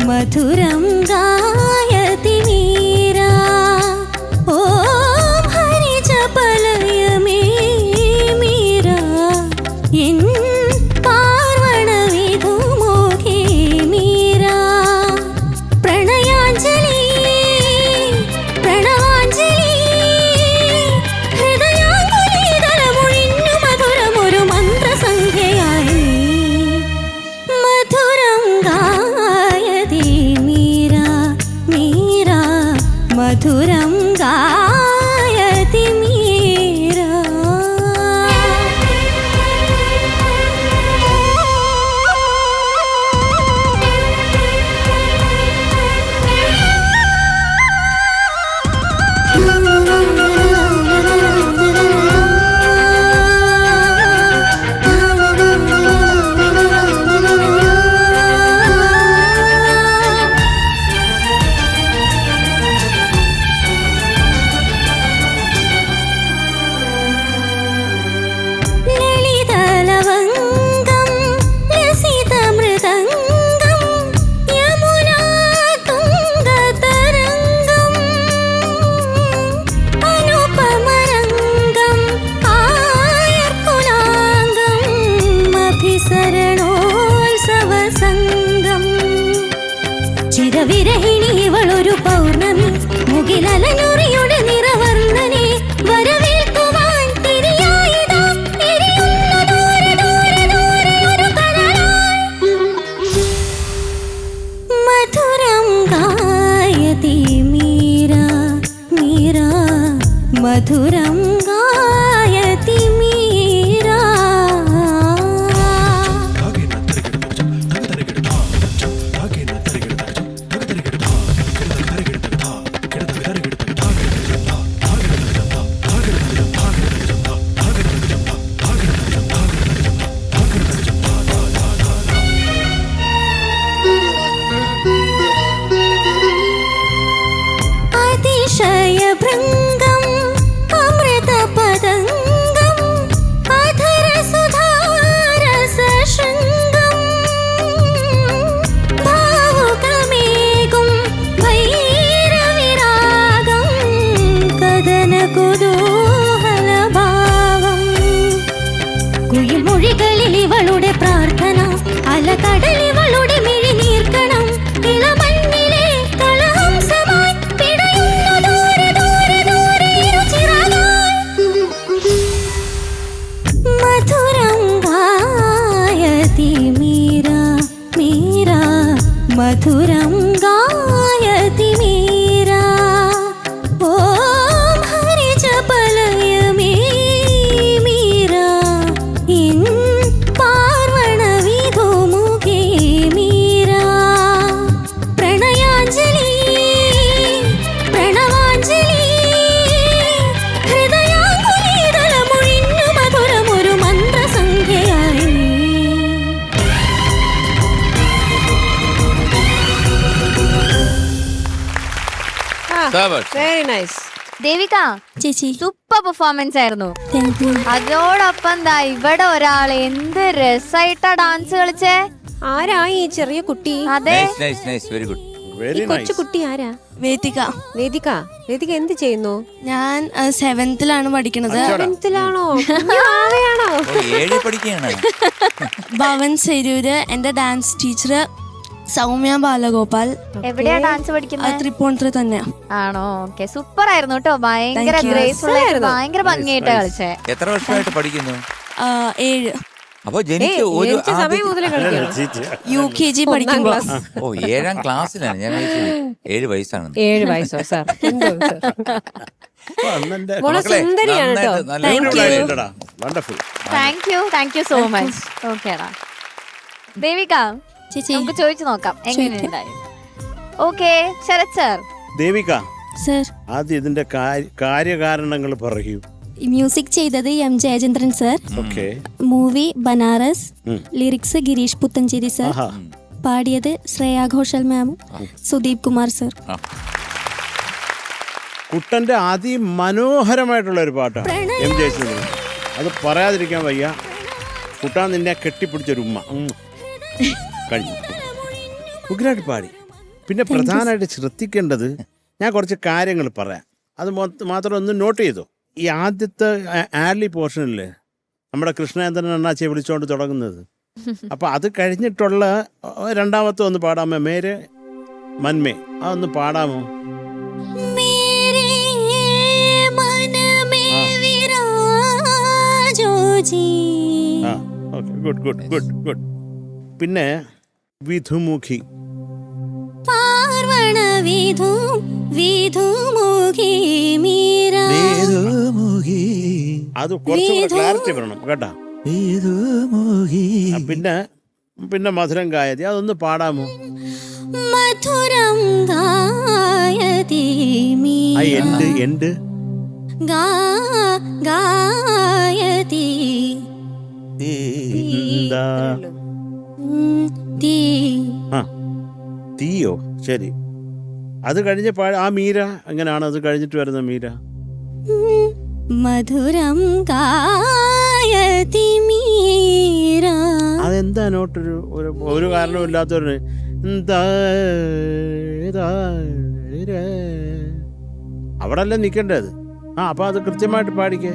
मधुरं गायति मीरा ॐ हरिजपलय मे मीरा इन पार्वणविधुमुखे मीरा प्रणयाञ्जलि प्रणवाञ्जलि हृदयाङ्गुलीदलमुळिन्नु मधुरमൊരു मन्त्रसंख्ययाയി मधुरं गायति मीरा मीरा मधुरं गायति मीरा ललितलवङ्गं लसितमृदङ्गं यमुनातुङ्गतरङ्गम् अनुपमरङ्गम् आयर्कुलाङ्गम् अभिसरणोत्सवसङ्गम् ചിരവിരഹിണി ഇവളൊരു പൗർണമി മുകിലലഞ്ഞുറിയുടെ നിറവർണ്ണനെ വരവേൽക്കുവാൻ തിരിയായിതാ എരിയുന്നു ദൂരെ ദൂരെ ദൂരെ ഒരു കനലായി മധുരം ഗായതി മീരാ മീരാ മധുരം ഗായതി മീരാ അതിശയഭൃംഗം അമൃതപതംഗം അധരസുധാരസശൃംഗം ഭാവുകമേകും ഭൈരവിരാഗം കദനകുതൂഹലഭാവം കുയിൽമൊഴികളിൽ ഇവളുടെ പ്രാർത്ഥന അലകടലിവളുടെ മിഴിനീർക്കണം ഇളമഞ്ഞിലെ കളഹംസമായി പിടയുന്നു ദൂരെ ദൂരെ ദൂരെ ഇരുചിറകായി മധുരം ഗായതി മീരാ മീരാ മധുരം ഗായതി മീരാ ഓം ഹരിജപലയ മേ മീരാ ഇൻ പാർവണവിധുമുഖേ മീരാ പ്രണയാഞ്ജലി പ്രണവാഞ്ജലി ഹൃദയാങ്കുലീതലമുഴിഞ്ഞു മധുരമൊരു മന്ത്രസംഖ്യയായി വെരി നൈസ്. ദേവിക ചേച്ചി സൂപ്പർ പെർഫോമൻസ് ആയിരുന്നു. Thank you. അതോടൊപ്പം ദാ ഇവിടെ ഒരാൾ എന്ത് രസായിട്ടാ ഡാൻസ് കളിച്ചേ. ആരാ ഈ ചെറിയ കുട്ടി? അതെ, വെരി ഗുഡ്. ഈ കൊച്ചു കുട്ടി ആരാ? വേദിക. വേദിക. വേദിക എന്ത് ചെയ്യുന്നു? ഞാൻ 7th പഠിക്കുന്നത്. 7th-ലാണോ? ആണോ? പഠിക്കുകയാണ്. ഭവൻ സെരൂര്. എന്റെ ഡാൻസ് ടീച്ചർ സൗമ്യ ബാലഗോപാൽ. എവിടെയാ ഡാൻസ് പഠിക്കുന്നത്? തൃപ്പൂണിത്തുറ തന്നെ. ആണോ? ഓക്കെ, സൂപ്പർ ആയിരുന്നു കേട്ടോ. ഭയങ്കര Thank you. ഗ്രേസ്ഫുൾ ആയിരുന്നു, ഭയങ്കര ഭംഗിയായിട്ട് കളിച്ചേ. എത്ര വർഷമായിട്ട് പഠിക്കുന്നു? 7. അപ്പൊ ജനിച്ച ഒരു സമയം മുതലേ കളിക്കണം. UKG പഠിക്കുമ്പോ. 7ാം ക്ലാസ്സിലാണ് ഞാൻ. 7 വയസ്സാണ്. 7 വയസ്സോ സാർ? അണ്ണന്റെ മോളെ സുന്ദരിയാണ് കേട്ടോ. Wonderful. Thank you so much. ഓക്കേടാ ദേവിക, ചേച്ചി നമുക്ക് ചോദിച്ചു നോക്കാം എങ്ങനെയുണ്ടായി. Okay Sarath sir. Devika, sir ആദ്യം ഇതിന്റെ കാര്യകാരണങ്ങൾ പറയൂ. മ്യൂസിക് ചെയ്തത് M Jayachandran sir. Okay. Movie Banaras. Lyrics Girish Puthenchery sir. പാടിയത് ശ്രേയ ഘോഷൽ മാമും സുദീപ് കുമാർ സർ. കുട്ടന്റെ അതിമനോഹരമായിട്ടുള്ള ഒരു പാട്ടാണ് എം ജയചന്ദ്രൻ. അത് പറയാതിരിക്കാൻ വയ്യ. കുട്ടാൻ നിന്നെ കെട്ടിപ്പിടിച്ചൊരു ഉമ്മ കഴിഞ്ഞു. ഉഗ്രായിട്ട് പാടി. പിന്നെ പ്രധാനമായിട്ട് ശ്രദ്ധിക്കേണ്ടത്, ഞാൻ കുറച്ച് കാര്യങ്ങൾ പറയാം, അത് മാത്രം ഒന്ന് നോട്ട് ചെയ്തോ. ഈ ആദ്യത്തെ ആർലി പോർഷനിൽ നമ്മുടെ കൃഷ്ണേന്ദ്രൻ അണ്ണാച്ചിയെ വിളിച്ചുകൊണ്ട് തുടങ്ങുന്നത്. അപ്പം അത് കഴിഞ്ഞിട്ടുള്ള രണ്ടാമത്തെ ഒന്ന് പാടാമോ? മേരെ മന്മേ, അതൊന്ന് പാടാമോ? मेरे मन में विराजो जी. ആ, okay, good good good good. പിന്നെ വിധുമുഖി. पार्वण विधु विधुमुखी मीरा. അത് കുറച്ചുകൂടെ ക്ലാരിറ്റി വരണം കേട്ടാ. പിന്നെ മധുരം ഗായതി, അതൊന്ന് പാടാമോ? മധുരം ഗായതി ആ എൻഡ് ഗായതി എന്താ? തീ. ആ, തീയോ? ശരി. അത് കഴിഞ്ഞ് ആ മീര എങ്ങനെയാണ് അത് കഴിഞ്ഞിട്ട് വരുന്ന മീര? മധുരം ഗായതി മീര. അതെന്താ നോട്ടൊരു ഒരു കാരണമില്ലാത്തൊരു അവിടെ അല്ലേ നിൽക്കേണ്ടത്. ആ, അപ്പൊ അത് കൃത്യമായിട്ട് പാടിക്കേ.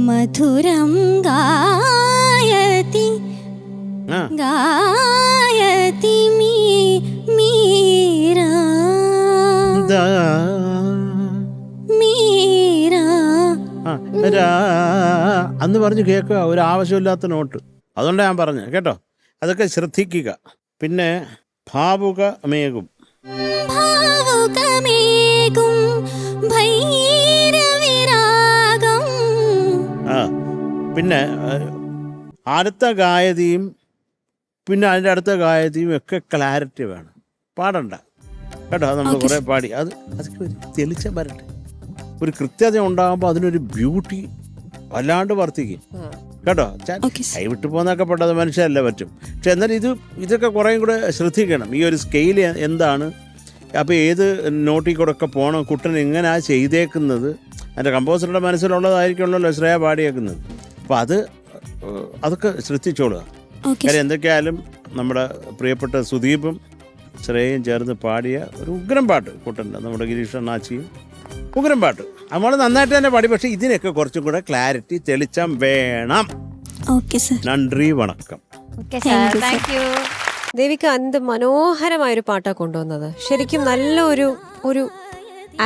മധുരം ഗായതി ആ, ഗായതി മീര. മീര. ആ, അന്ന് പറഞ്ഞു കേൾക്കുക, ഒരു ആവശ്യമില്ലാത്ത നോട്ട്. അതുകൊണ്ടാണ് ഞാൻ പറഞ്ഞത് കേട്ടോ. അതൊക്കെ ശ്രദ്ധിക്കുക. പിന്നെ ഭാവുകമേകും. ഭാവുകമേകും ഭൈരവിരാഗം. ആ, പിന്നെ അടുത്ത ഗായതിയും പിന്നെ അതിൻ്റെ അടുത്ത ഗായതിയും ഒക്കെ ക്ലാരിറ്റി വേണം. പാടണ്ട കേട്ടോ. അത് നമ്മൾ കുറേ പാടി അതൊക്കെ ഒരു തെളിച്ചം വരട്ടെ. ഒരു കൃത്യത ഉണ്ടാകുമ്പോൾ അതിനൊരു ബ്യൂട്ടി വല്ലാണ്ട് വർദ്ധിക്കും കേട്ടോ. കൈവിട്ട് പോകുന്നൊക്കെ പെട്ടത് മനുഷ്യരല്ലേ പറ്റും. പക്ഷെ എന്നാൽ ഇതൊക്കെ കുറേയും കൂടെ ശ്രദ്ധിക്കണം. ഈ ഒരു സ്കെയിൽ എന്താണ്, അപ്പോൾ ഏത് നോട്ടിൽ കൂടെ ഒക്കെ പോകണം, കുട്ടൻ എങ്ങനെയാണ് ചെയ്തേക്കുന്നത്, അതിൻ്റെ കമ്പോസറുടെ മനസ്സിലുള്ളതായിരിക്കുമല്ലോ ശ്രേയ പാടിയേക്കുന്നത്. അപ്പോൾ അതൊക്കെ ശ്രദ്ധിച്ചോളുക. കാര്യം എന്തൊക്കെയായാലും നമ്മുടെ പ്രിയപ്പെട്ട സുദീപും ശ്രേയയും ചേർന്ന് പാടിയ ഒരു ഉഗ്രം പാട്ട് കുട്ടൻ്റെ, നമ്മുടെ ഗിരീഷ് അണ്ണാച്ചിയും ഉഗ്രം പാട്ട്. നമ്മൾ നന്നായിട്ട് തന്നെ പാടി. പക്ഷെ ഇതിനൊക്കെ കുറച്ചും കൂടെ ക്ലാരിറ്റി തെളിച്ചം വേണം. നന്ദി, വണക്കം. ദേവിക എന്ത് മനോഹരമായൊരു പാട്ടാ കൊണ്ടുവന്നത്. ശരിക്കും നല്ല ഒരു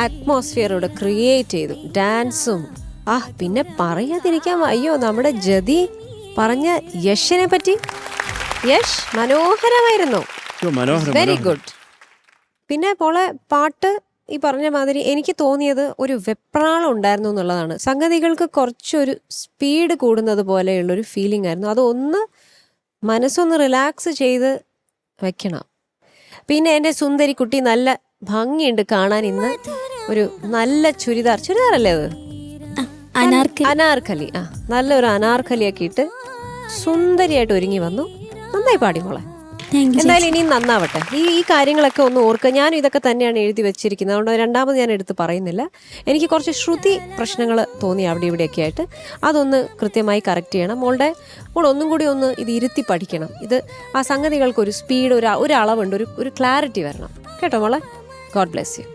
അറ്റ്മോസ്ഫിയർ ഇവിടെ ക്രിയേറ്റ് ചെയ്തു. ഡാൻസും പിന്നെ പറയാതിരിക്കാൻ അയ്യോ, നമ്മുടെ ജതി പറഞ്ഞ യഷിനെ പറ്റി. യഷ് മനോഹരമായിരുന്നു, വെരി ഗുഡ്. പിന്നെ പോളെ പാട്ട് ഈ പറഞ്ഞ മാതിരി എനിക്ക് തോന്നിയത് ഒരു വെപ്രാളം ഉണ്ടായിരുന്നു എന്നുള്ളതാണ്. സംഗതികൾക്ക് കുറച്ചൊരു സ്പീഡ് കൂടുന്നത് പോലെയുള്ളൊരു ഫീലിംഗ് ആയിരുന്നു. അതൊന്ന് മനസ്സൊന്ന് റിലാക്സ് ചെയ്ത് വെക്കണം. പിന്നെ എൻ്റെ സുന്ദരി കുട്ടി നല്ല ഭംഗിയുണ്ട് കാണാൻ. ഇന്ന് ഒരു നല്ല ചുരിദാറല്ലേ അത്, അനാർക്കലി. നല്ലൊരു അനാർക്കലിയൊക്കെ ഇട്ട് സുന്ദരിയായിട്ട് ഒരുങ്ങി വന്നു. നന്നായി പാടി മോളെ. എന്തായാലും ഇനിയും നന്നാവട്ടെ. ഈ കാര്യങ്ങളൊക്കെ ഒന്ന് ഓർക്കുക. ഞാനും ഇതൊക്കെ തന്നെയാണ് എഴുതി വെച്ചിരിക്കുന്നത്. അതുകൊണ്ട് രണ്ടാമത് ഞാൻ എടുത്ത് പറയുന്നില്ല. എനിക്ക് കുറച്ച് ശ്രുതി പ്രശ്നങ്ങൾ തോന്നി അവിടെ ഇവിടെയൊക്കെ ആയിട്ട്. അതൊന്ന് കൃത്യമായി കറക്റ്റ് ചെയ്യണം. മോൾ ഒന്നും കൂടി ഒന്ന് ഇത് ഇരുത്തി പഠിക്കണം. ഇത് ആ സംഗതികൾക്ക് ഒരു സ്പീഡ്, ഒരു അളവുണ്ട്, ഒരു ക്ലാരിറ്റി വരണം കേട്ടോ മോളെ. God bless you.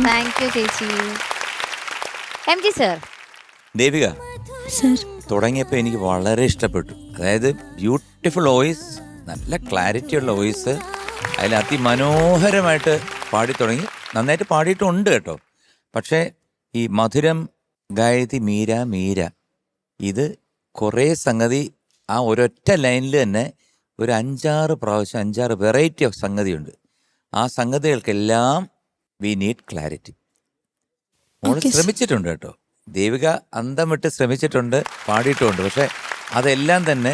Thank you ചേച്ചി. M G sir. ദേവിക തുടങ്ങിയപ്പോൾ എനിക്ക് വളരെ ഇഷ്ടപ്പെട്ടു. അതായത് ബ്യൂട്ടിഫുൾ വോയിസ്, നല്ല ക്ലാരിറ്റിയുള്ള വോയിസ്, അതിൽ അതിമനോഹരമായിട്ട് പാടി തുടങ്ങി. നന്നായിട്ട് പാടിയിട്ടുണ്ട് കേട്ടോ. പക്ഷേ ഈ മധുരം ഗായതി മീര മീര, ഇത് കുറേ സംഗതി ആ ഒരൊറ്റ ലൈനിൽ തന്നെ ഒരു 5-6 പ്രാവശ്യം 5-6 വെറൈറ്റി ഓഫ് സംഗതിയുണ്ട്. ആ സംഗതികൾക്കെല്ലാം വി നീഡ് ക്ലാരിറ്റി. അവൾ ശ്രമിച്ചിട്ടുണ്ട് കേട്ടോ. ദേവിക അന്തം വിട്ട് ശ്രമിച്ചിട്ടുണ്ട്, പാടിയിട്ടുമുണ്ട്. പക്ഷെ അതെല്ലാം തന്നെ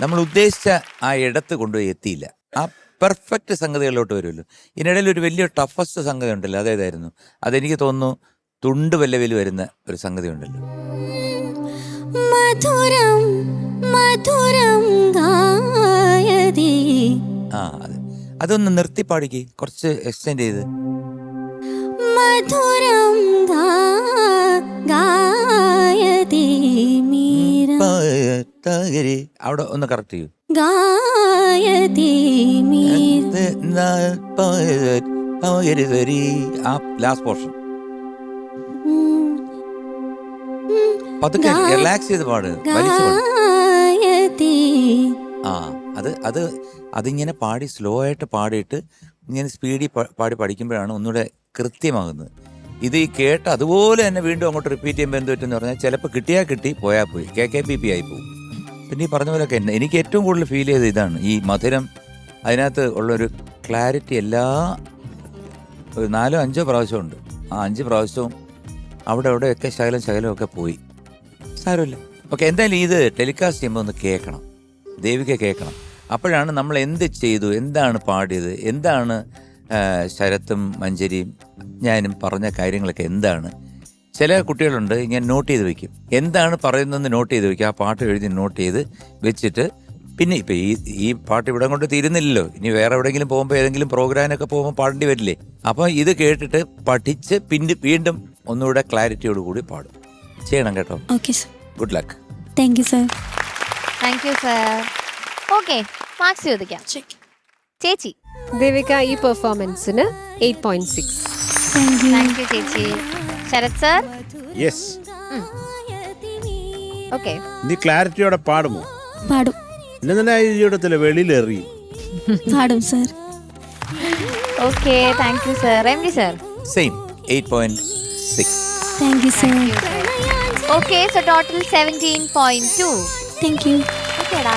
നമ്മൾ ഉദ്ദേശിച്ച ആ ഇടത്ത് കൊണ്ടുപോയി എത്തിയില്ല. ആ പെർഫെക്റ്റ് സംഗതികളിലോട്ട് വരുമല്ലോ. ഇതിനിടയിൽ ഒരു വലിയ ടഫസ്റ്റ് സംഗതി ഉണ്ടല്ലോ, അതേതായിരുന്നു? അതെനിക്ക് തോന്നുന്നു തുണ്ട് വല്ലവിൽ വരുന്ന ഒരു സംഗതി ഉണ്ടല്ലോ. മധുരം മധുരം ഗായതി. ആ അതൊന്ന് നിർത്തി പാടിക്ക്, കുറച്ച് എക്സ്റ്റെൻഡ് ചെയ്ത്. മധുരം ഗായതി മീര. അവിടെ ഒന്ന് കറക്റ്റ് ചെയ്യൂ. ഗായതി മീര. ആ ലാസ്റ്റ് പോർഷൻ പതുക്കെ റിലാക്സ് ചെയ്ത് പാട്, വലിച്ചു പാട്. ഗായതി. ആ അതിങ്ങനെ പാടി സ്ലോ ആയിട്ട് പാടിയിട്ട് ഇങ്ങനെ സ്പീഡിൽ പാടി പഠിക്കുമ്പോഴാണ് ഒന്നുകൂടെ കൃത്യമാകുന്നത്. ഇത് ഈ കേട്ട് അതുപോലെ തന്നെ വീണ്ടും അങ്ങോട്ട് റിപ്പീറ്റ് ചെയ്യുമ്പോൾ എന്ത് പറ്റുമെന്ന് പറഞ്ഞാൽ ചിലപ്പോൾ കിട്ടിയാൽ കിട്ടി, പോയാൽ പോയി, KKPP ആയി പോകും. പിന്നെ ഈ പറഞ്ഞ പോലെയൊക്കെ എനിക്ക് ഏറ്റവും കൂടുതൽ ഫീൽ ചെയ്തത് ഇതാണ്, ഈ മധുരം. അതിനകത്ത് ഉള്ളൊരു ക്ലാരിറ്റി എല്ലാ 4-5 പ്രാവശ്യമുണ്ട്. ആ 5 പ്രാവശ്യവും അവിടെയൊക്കെ ശകലമൊക്കെ പോയി. സാരമില്ല. ഓക്കെ, എന്തായാലും ഇത് ടെലികാസ്റ്റ് ചെയ്യുമ്പോൾ ഒന്ന് കേൾക്കണം, ദേവിക കേൾക്കണം. അപ്പോഴാണ് നമ്മൾ എന്ത് ചെയ്തു, എന്താണ് പാടിയത്, എന്താണ് ശരത്തും മഞ്ജരിയും ഞാനും പറഞ്ഞ കാര്യങ്ങളൊക്കെ എന്താണ്. ചില കുട്ടികളുണ്ട് ഇങ്ങനെ നോട്ട് ചെയ്ത് വെക്കും, എന്താണ് പറയുന്നതെന്ന് നോട്ട് ചെയ്ത് വെക്കും. ആ പാട്ട് എഴുതി നോട്ട് ചെയ്ത് വെച്ചിട്ട് പിന്നെ ഇപ്പം ഈ പാട്ട് ഇവിടെ കൊണ്ട് തീരുന്നില്ലല്ലോ, ഇനി വേറെ എവിടെയെങ്കിലും പോകുമ്പോൾ ഏതെങ്കിലും പ്രോഗ്രാമിനൊക്കെ പോകുമ്പോൾ പാടേണ്ടി വരില്ലേ. അപ്പോൾ ഇത് കേട്ടിട്ട് പഠിച്ച് പിന്നെ വീണ്ടും ഒന്നുകൂടെ ക്ലാരിറ്റിയോട് കൂടി പാടും. ചെയ്യണം കേട്ടോ. Okay sir. Good luck. Thank you sir. Thank you sir. Okay, marks ചോദിക്കാം. ചേച്ചി. ദേവിക ഈ പെർഫോമൻസിന് 8.6. താങ്ക് യു ചേച്ചി. ശരത് സർ. യെസ്. ഓക്കെ. നീ ക്ലാരിറ്റിയോടെ പാടുമോ? പാടും. ഇന്നെ ജീവിതത്തിലെ വെളിയിലെറിയും. പാടും sir. Okay, thank you sir. MD sir. Same 8.6. Thank you sir. Okay, so total 17.2. Thank you. ഓക്കേടാ.